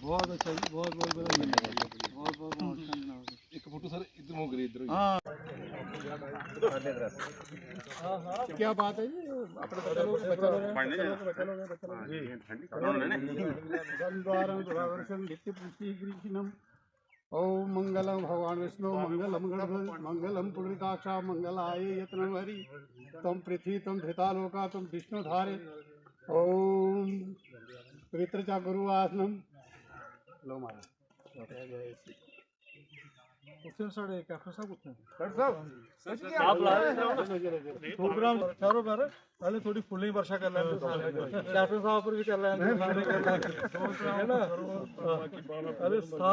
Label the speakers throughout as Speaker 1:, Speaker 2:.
Speaker 1: बहुत अच्छा जी, बहुत बहुत बहुत बहुत एक फोटो सर इधर हो गई इधर। हाँ क्या बात है जी, अपने बच्चा लोग ओम मंगलम भगवान विष्णु मंगलम गणपति मंगलम पुंडरीकाक्षा मंगलाय यत्नम हरि तम पृथ्वी तम धृतालोका तम विष्णु धारे ओम पवित्र चा गुरु आसनम लो मारा साढ़े कैप्टन साहब प्रोग्राम चारों बार पहले थोड़ी फुल्लिंग वर्षा कर लेंगे कैप्टन साहब पर भी कर लेंगे है ना।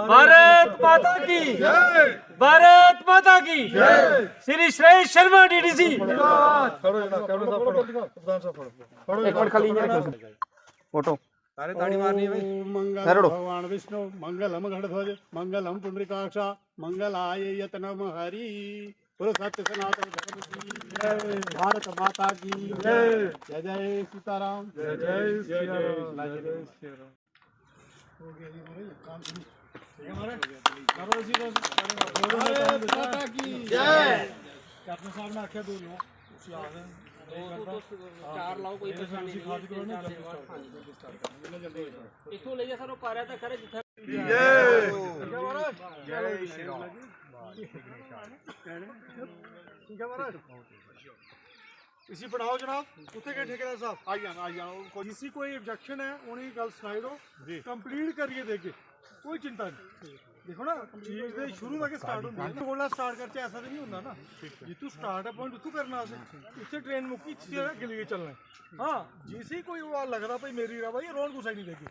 Speaker 2: भारत माता की भारत माता की श्री श्रेष्ठ शर्मा डीडीसी फोटो
Speaker 1: सारे ताड़ी मारनी है भाई।
Speaker 2: सर
Speaker 1: भगवान विष्णु मंगलम गणध्वज मंगलम पुंडरीकाक्षा मंगलाय यत्नम हरि बोलो सत्य सनातन धर्म की जय, भारत माता की जय, जय जय सीताराम, जय जय श्री राम, जय जय श्री राम। हो गया जी हमारे काम शुरू हमारे करो जी भारत माता की जय। कैप्टन साहब ने आख्या दो लोग उसी आ गए चार लाओ कोई परेशानी नहीं इसको ले जा सर वो पारा था करे जिथा जय श्री राम ठीक है महाराज इसी पढ़ाओ जनाब उत्थे के ठेकेदार साहब आ जाओ किसी कोई ऑब्जेक्शन है उन्हें गल सुनाई दो कंप्लीट करिए देके कोई चिंता नहीं देखो ना चीज दे शुरू तक स्टार्ट होंदी है बोलना स्टार्ट करते ऐसा तो नहीं होता ना जितू स्टार्ट है पॉइंट उतू करना इसे ट्रेन मुक्की इसे गिले चलना हाँ जिसे कोई वो लगता भाई मेरी रहा भाई रोड घुसाई नहीं देगी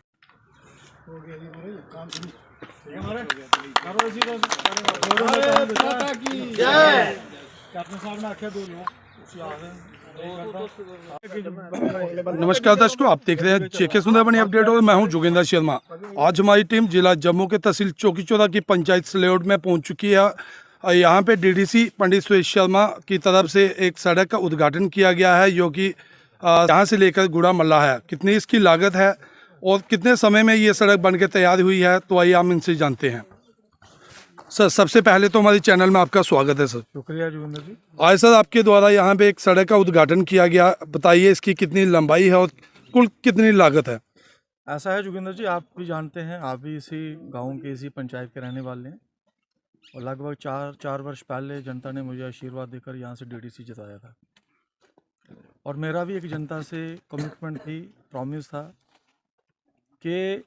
Speaker 1: हो गया जी हमारे काम शुरू हमारे करो जी भारत माता की जय। कैप्टन साहब ने आख्या दो लोग उसी आ गए।
Speaker 3: नमस्कार दर्शकों, आप देख रहे हैं जेके सुंदरबनी अपडेट और मैं हूं जोगेंद्र शर्मा। आज हमारी टीम जिला जम्मू के तहसील चौकी चौरा की पंचायत सलेट में पहुंच चुकी है। यहां पे डीडीसी पंडित सुरेश शर्मा की तरफ से एक सड़क का उद्घाटन किया गया है जो कि यहां से लेकर गुड़ा मल्ला है। कितनी इसकी लागत है और कितने समय में ये सड़क बनकर तैयार हुई है, तो आइए हम इनसे जानते हैं। सर, सबसे पहले तो हमारे चैनल में आपका स्वागत है सर।
Speaker 1: शुक्रिया जोगिंदर जी।
Speaker 3: आज सर आपके द्वारा यहाँ पे एक सड़क का उद्घाटन किया गया, बताइए इसकी कितनी लंबाई है और कुल कितनी लागत है।
Speaker 1: ऐसा है जोगिंदर जी, आप भी जानते हैं, आप भी इसी गांव के इसी पंचायत के रहने वाले हैं और लगभग चार वर्ष पहले जनता ने मुझे आशीर्वाद देकर यहाँ से डीडीसी जिताया था और मेरा भी एक जनता से कमिटमेंट थी, प्रॉमिस था कि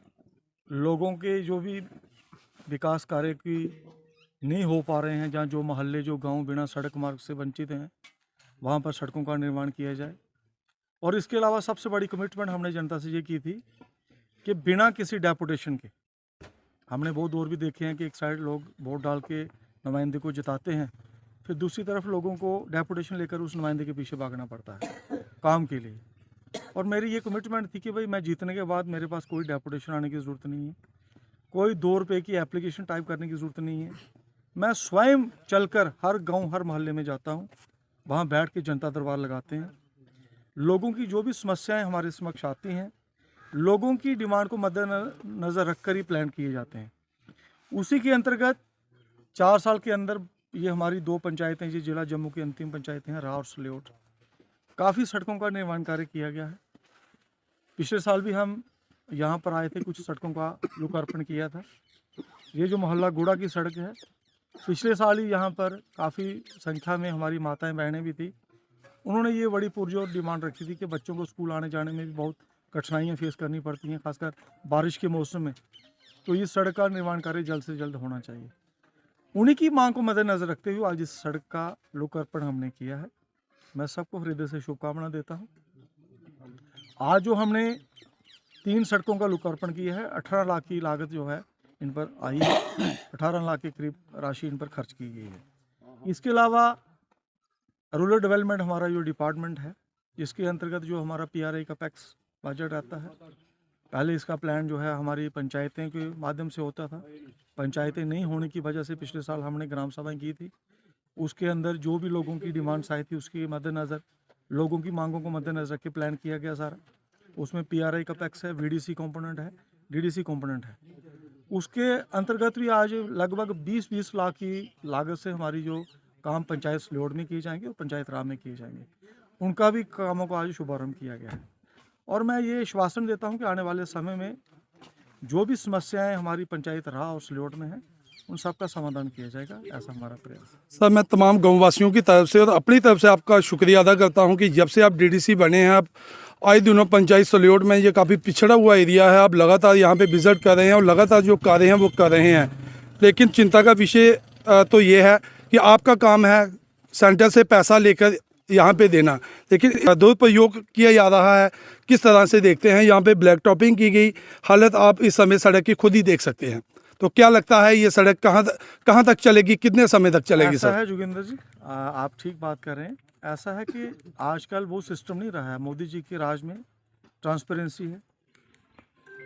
Speaker 1: लोगों के जो भी विकास कार्य की नहीं हो पा रहे हैं, जहाँ जो मोहल्ले जो गांव बिना सड़क मार्ग से वंचित हैं, वहाँ पर सड़कों का निर्माण किया जाए। और इसके अलावा सबसे बड़ी कमिटमेंट हमने जनता से ये की थी कि बिना किसी डेपुटेशन के, हमने बहुत दौर भी देखे हैं कि एक साइड लोग वोट डाल के नुमाइंदे को जिताते हैं, फिर दूसरी तरफ लोगों को डेपुटेशन लेकर उस नुमाइंदे के पीछे भागना पड़ता है काम के लिए। और मेरी ये कमिटमेंट थी कि भाई मैं जीतने के बाद मेरे पास कोई डेपुटेशन आने की ज़रूरत नहीं है, कोई 2 रुपये की एप्लीकेशन टाइप करने की ज़रूरत नहीं है। मैं स्वयं चलकर हर गांव हर मोहल्ले में जाता हूं, वहां बैठ के जनता दरबार लगाते हैं। लोगों की जो भी समस्याएं हमारे समक्ष आती हैं, लोगों की डिमांड को मद्देनज़र रखकर ही प्लान किए जाते हैं। उसी के अंतर्गत 4 साल के अंदर ये हमारी 2 पंचायतें, ये जिला जम्मू की अंतिम पंचायतें हैं, राह और सलेट, काफ़ी सड़कों का निर्माण कार्य किया गया है। पिछले साल भी हम यहाँ पर आए थे, कुछ सड़कों का लोकार्पण किया था। ये जो मोहल्ला गुड़ा की सड़क है, पिछले साल ही यहाँ पर काफ़ी संख्या में हमारी माताएं बहनें भी थी। उन्होंने ये बड़ी पुरजोर डिमांड रखी थी कि बच्चों को स्कूल आने जाने में भी बहुत कठिनाइयाँ फेस करनी पड़ती हैं, खासकर बारिश के मौसम में। तो इस सड़क का निर्माण कार्य जल्द से जल्द होना चाहिए। उन्हीं की मांग को मद्देनज़र रखते हुए आज इस सड़क का लोकार्पण हमने किया है। मैं सबको हृदय से शुभकामना देता हूँ। आज जो हमने 3 सड़कों का लोकार्पण किया है, 18 लाख की लागत जो है इन पर आई है, 18 लाख के करीब राशि इन पर खर्च की गई है। इसके अलावा रूरल डेवलपमेंट हमारा जो डिपार्टमेंट है, इसके अंतर्गत जो हमारा PRI का पैक्स बजट आता है, पहले इसका प्लान जो है हमारी पंचायतें के माध्यम से होता था। पंचायतें नहीं होने की वजह से पिछले साल हमने ग्राम सभाएं की थी। उसके अंदर जो भी लोगों की डिमांड्स आई थी, उसके मद्देनज़र लोगों की मांगों को मद्देनज़र रख के प्लान किया गया सारा। उसमें PRI का पैक्स है, VDC कंपोनेंट है, DDC कंपोनेंट है। उसके अंतर्गत भी आज लगभग 20-20 लाख की लागत से हमारी जो काम पंचायत स्लोड में किए जाएंगे और पंचायत राम में किए जाएंगे, उनका भी कामों को आज शुभारंभ किया गया है। और मैं ये आश्वासन देता हूँ कि आने वाले समय में जो भी समस्याएं हमारी पंचायत राह और स्लोड में हैं, उन सब का समाधान किया जाएगा, ऐसा हमारा प्रयास है।
Speaker 3: सर, मैं तमाम गाँव वासियों की तरफ से और अपनी तरफ से आपका शुक्रिया अदा करता हूं कि जब से आप DDC बने हैं, आप आए दिनों पंचायत सल्योड में ये काफ़ी पिछड़ा हुआ एरिया है, आप लगातार यहाँ पे विजिट कर रहे हैं और लगातार जो कार्य हैं वो कर रहे हैं। लेकिन चिंता का विषय तो ये है कि आपका काम है सेंटर से पैसा लेकर यहाँ पे देना, लेकिन दुरुपयोग किया जा रहा है। किस तरह से देखते हैं, यहाँ पे ब्लैक टॉपिंग की गई हालत आप इस समय सड़क की खुद ही देख सकते हैं। तो क्या लगता है ये सड़क कहाँ तक चलेगी, कितने समय तक चलेगी?
Speaker 1: ऐसा
Speaker 3: सर
Speaker 1: है जोगिंदर जी, आप ठीक बात कर रहे हैं। ऐसा है कि आजकल वो सिस्टम नहीं रहा है। मोदी जी के राज में ट्रांसपेरेंसी है,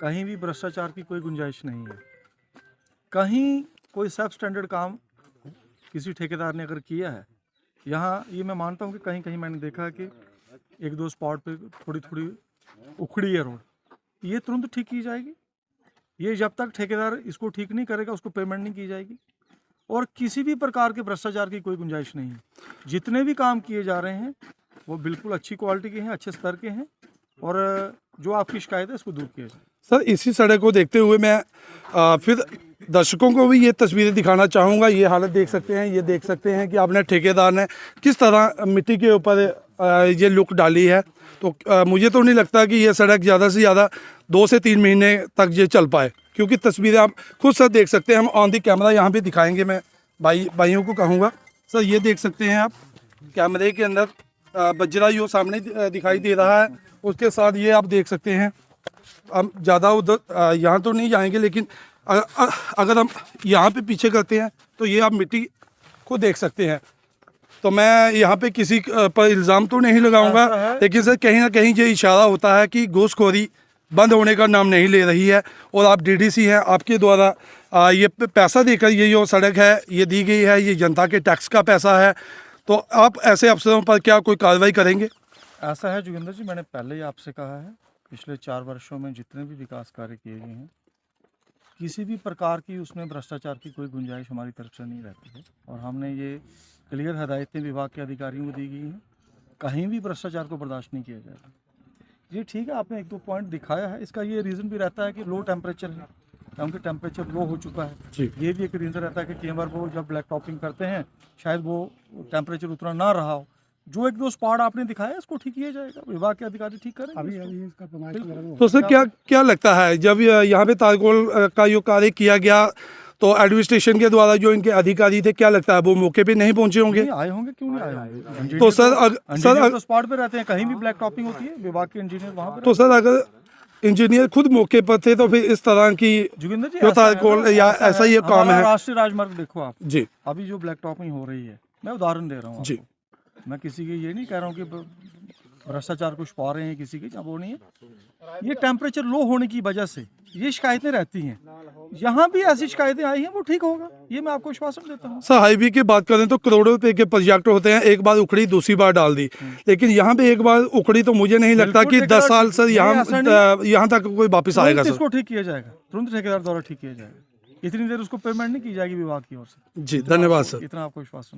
Speaker 1: कहीं भी भ्रष्टाचार की कोई गुंजाइश नहीं है। कहीं कोई सब स्टैंडर्ड काम किसी ठेकेदार ने अगर किया है, यहाँ ये मैं मानता हूँ कि कहीं कहीं मैंने देखा है कि 1-2 स्पॉट पे थोड़ी थोड़ी उखड़ी है रोड, ये तुरंत ठीक की जाएगी। ये जब तक ठेकेदार इसको ठीक नहीं करेगा, उसको पेमेंट नहीं की जाएगी। और किसी भी प्रकार के भ्रष्टाचार की कोई गुंजाइश नहीं है। जितने भी काम किए जा रहे हैं वो बिल्कुल अच्छी क्वालिटी के हैं, अच्छे स्तर के हैं, और जो आपकी शिकायत है इसको दूर किया जाए।
Speaker 3: सर, इसी सड़क को देखते हुए मैं फिर दर्शकों को भी ये तस्वीरें दिखाना चाहूँगा। ये हालत देख सकते हैं, ये देख सकते हैं कि आपने ठेकेदार ने किस तरह मिट्टी के ऊपर ये लुक डाली है। तो मुझे तो नहीं लगता कि ये सड़क ज़्यादा से ज़्यादा 2 से 3 महीने तक ये चल पाए, क्योंकि तस्वीरें आप खुद सर देख सकते हैं। हम ऑन दी कैमरा यहाँ पे दिखाएंगे। मैं भाइयों को कहूँगा, सर ये देख सकते हैं आप कैमरे के अंदर बजरा जो सामने दिखाई दे रहा है, उसके साथ ये आप देख सकते हैं। हम ज़्यादा उधर यहाँ तो नहीं जाएंगे, लेकिन अगर हम यहाँ पे पीछे करते हैं तो ये आप मिट्टी को देख सकते हैं। तो मैं यहाँ पे किसी पर इल्ज़ाम तो नहीं लगाऊंगा, लेकिन सर कहीं ना कहीं ये इशारा होता है कि घूसखोरी बंद होने का नाम नहीं ले रही है। और आप DDC हैं, आपके द्वारा ये पैसा देकर ये जो सड़क है ये दी गई है, ये जनता के टैक्स का पैसा है। तो आप ऐसे अफसरों पर क्या कोई कार्रवाई करेंगे?
Speaker 1: ऐसा है जोगिंदर जी, मैंने पहले ही आपसे कहा है, पिछले 4 वर्षों में जितने भी विकास कार्य किए गए हैं, किसी भी प्रकार की उसमें भ्रष्टाचार की कोई गुंजाइश हमारी तरफ से नहीं रहती है। और हमने ये क्लियर हदायतें विभाग के अधिकारियों को दी गई हैं, कहीं भी भ्रष्टाचार को बर्दाश्त नहीं किया जाएगा। जी ठीक है, आपने 1-2 पॉइंट दिखाया है। इसका ये रीज़न भी रहता है कि लो टेम्परेचर है, क्योंकि टेम्परेचर लो हो चुका है
Speaker 3: जी।
Speaker 1: ये भी एक रीज़न रहता है कि कई बार वो जब ब्लैक टॉपिंग करते हैं शायद वो टेम्परेचर उतना ना रहा हो। जो 1-2 स्पॉट आपने दिखाया इसको ठीक किया जाएगा, विभाग के अधिकारी ठीक करेंगे इसको।
Speaker 3: तो सर क्या लगता है, जब यहाँ पे तारकोल का जो कार्य किया गया तो एडमिनिस्ट्रेशन के द्वारा जो इनके अधिकारी थे, क्या लगता है वो मौके पे नहीं पहुंचे होंगे?
Speaker 1: नहीं आए होंगे, क्यों नहीं आए होंगे?
Speaker 3: तो सर
Speaker 1: इंजीनियर तो स्पॉट पे रहते हैं, कहीं भी ब्लैक टॉपिंग होती है विभाग के इंजीनियर वहाँ पे।
Speaker 3: तो सर अगर इंजीनियर खुद मौके पर थे तो फिर इस तरह की
Speaker 1: जोगिंदर जी
Speaker 3: जो तारकोल या ऐसा ये काम है।
Speaker 1: राष्ट्रीय राजमार्ग देखो आप
Speaker 3: जी,
Speaker 1: अभी जो ब्लैक टॉपिंग हो रही है, मैं उदाहरण दे रहा हूँ
Speaker 3: जी।
Speaker 1: मैं किसी के ये नहीं कह रहा हूँ कि भ्रष्टाचार को छुपा रहे हैं किसी के, जहाँ वो नहीं है। ये टेम्परेचर लो होने की वजह से ये शिकायतें रहती हैं। यहाँ भी ऐसी शिकायतें आई हैं, वो ठीक होगा, ये मैं आपको विश्वासन देता हूँ।
Speaker 3: सर हाईवे की बात करें तो करोड़ों रुपए के प्रोजेक्ट होते हैं, एक बार उखड़ी दूसरी बार डाल दी, लेकिन यहाँ पे एक बार उखड़ी तो मुझे नहीं लगता कि 10 साल सर यहाँ तक कोई वापस आएगा। सर
Speaker 1: इसको ठीक किया जाएगा, तुरंत ठेकेदार द्वारा ठीक किया जाएगा। इतनी देर उसको पेमेंट नहीं की जाएगी विभाग की ओर से।
Speaker 3: जी, धन्यवाद सर।
Speaker 1: इतना आपको विश्वासन।